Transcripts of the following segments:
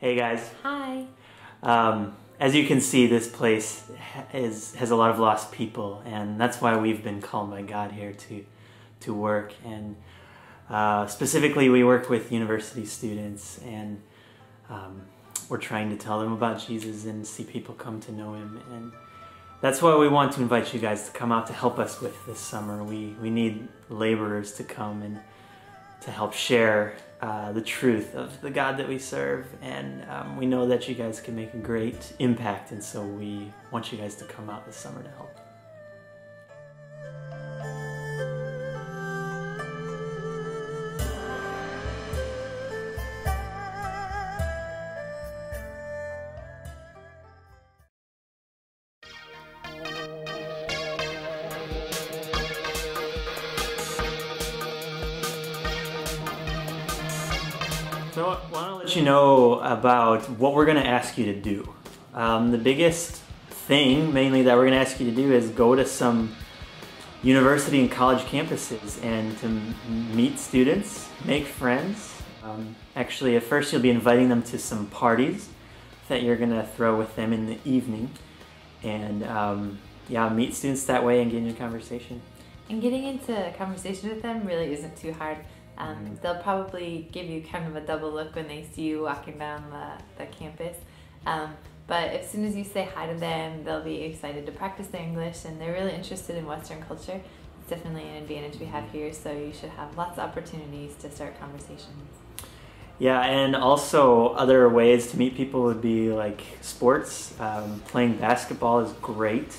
Hey guys. Hi. As you can see, this place has a lot of lost people, and that's why we've been called by God here to work. And specifically, we work with university students, and we're trying to tell them about Jesus and see people come to know Him. And that's why we want to invite you guys to come out to help us with this summer. We need laborers to come and to help share the truth of the God that we serve, and we know that you guys can make a great impact, and so we want you guys to come out this summer to help. So I want to let you know about what we're going to ask you to do. The biggest thing, mainly, that we're going to ask you to do is go to some university and college campuses and to meet students, make friends. Actually, at first you'll be inviting them to some parties that you're going to throw with them in the evening. And yeah, meet students that way and get into conversation. And getting into conversation with them really isn't too hard. They'll probably give you kind of a double look when they see you walking down the campus. But as soon as you say hi to them, they'll be excited to practice their English, and they're really interested in Western culture. It's definitely an advantage we have here, so you should have lots of opportunities to start conversations. Yeah, and also other ways to meet people would be like sports. Playing basketball is great.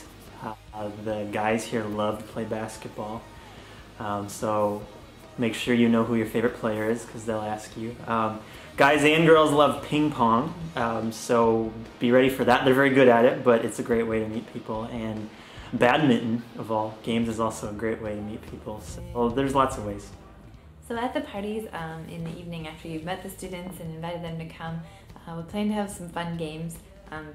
The guys here love to play basketball. So make sure you know who your favorite player is, because they'll ask you. Guys and girls love ping pong, so be ready for that. They're very good at it, but it's a great way to meet people. And badminton, of all games, is also a great way to meet people. So there's lots of ways. So at the parties in the evening, after you've met the students and invited them to come, we plan to have some fun games,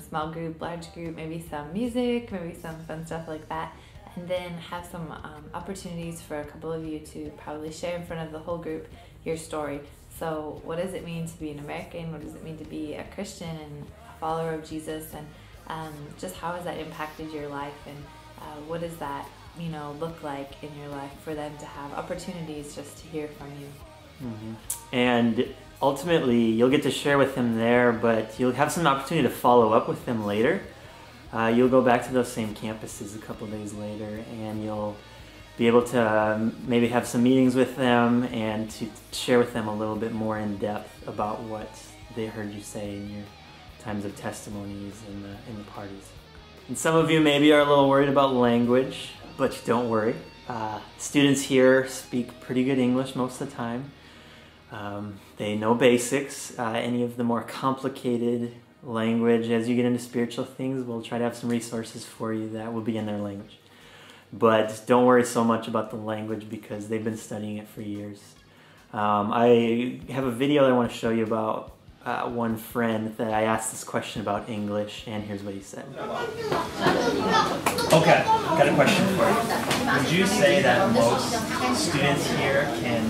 small group, large group, maybe some music, maybe some fun stuff like that. And then have some opportunities for a couple of you to probably share in front of the whole group your story. So what does it mean to be an American? What does it mean to be a Christian and a follower of Jesus? And just how has that impacted your life? And what does that look like in your life for them to have opportunities just to hear from you? Mm-hmm. And ultimately, you'll get to share with them there, but you'll have some opportunity to follow up with them later. You'll go back to those same campuses a couple days later, and you'll be able to maybe have some meetings with them and to share with them a little bit more in depth about what they heard you say in your times of testimonies in the parties. And some of you maybe are a little worried about language, but don't worry. Students here speak pretty good English most of the time. They know basics. Any of the more complicated language, as you get into spiritual things, we'll try to have some resources for you that will be in their language. But don't worry so much about the language, because they've been studying it for years. I have a video that I want to show you about one friend that I asked this question about English, and here's what he said. Okay, got a question for you. Would you say that most students here can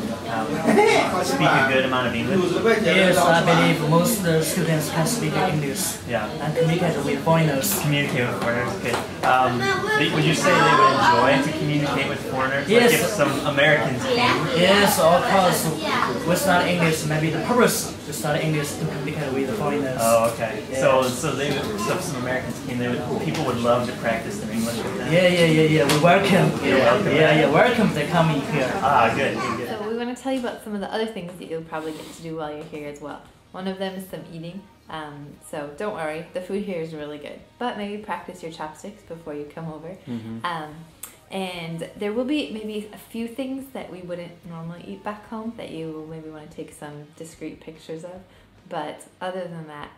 speak a good amount of English? Yes, I believe most students can speak English. Yeah. And communicate with foreigners. Communicate with foreigners, good. Would you say they would enjoy to communicate with foreigners? Yes. Like if some Americans came? Yes, of course. We study English, maybe the purpose to study English to communicate with the foreigners. Oh, okay. Yes. So if some Americans came, people would love to practice their English with them? Yeah. We welcome. Welcome they come in here. Ah, good. So we want to tell you about some of the other things that you'll probably get to do while you're here as well. One of them is some eating. So don't worry, the food here is really good. But maybe practice your chopsticks before you come over. Mm-hmm. And there will be maybe a few things that we wouldn't normally eat back home that you maybe want to take some discreet pictures of. But other than that,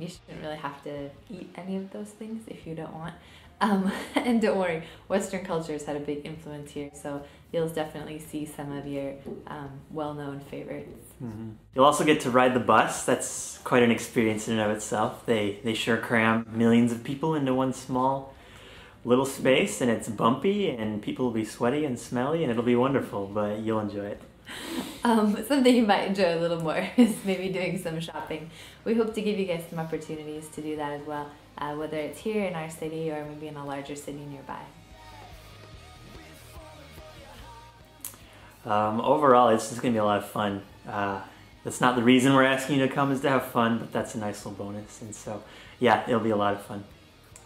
you shouldn't really have to eat any of those things if you don't want. And don't worry, Western culture has had a big influence here, so you'll definitely see some of your well-known favorites. Mm-hmm. You'll also get to ride the bus. That's quite an experience in and of itself. They sure cram millions of people into one small little space, and it's bumpy, and people will be sweaty and smelly, and it'll be wonderful, but you'll enjoy it. Something you might enjoy a little more is maybe doing some shopping. We hope to give you guys some opportunities to do that as well, whether it's here in our city or maybe in a larger city nearby. Overall, it's just going to be a lot of fun. That's not the reason we're asking you to come, is to have fun, but that's a nice little bonus. And so, yeah, it'll be a lot of fun.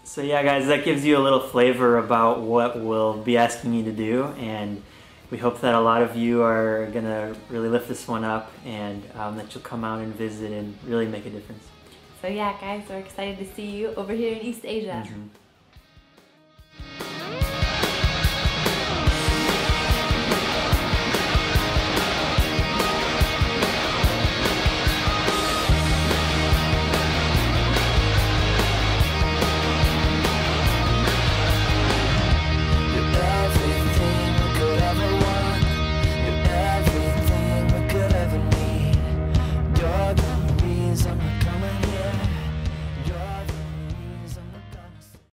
So yeah, guys, that gives you a little flavor about what we'll be asking you to do, and we hope that a lot of you are going to really lift this one up, and that you'll come out and visit and really make a difference. So yeah, guys, we're excited to see you over here in East Asia. Mm-hmm.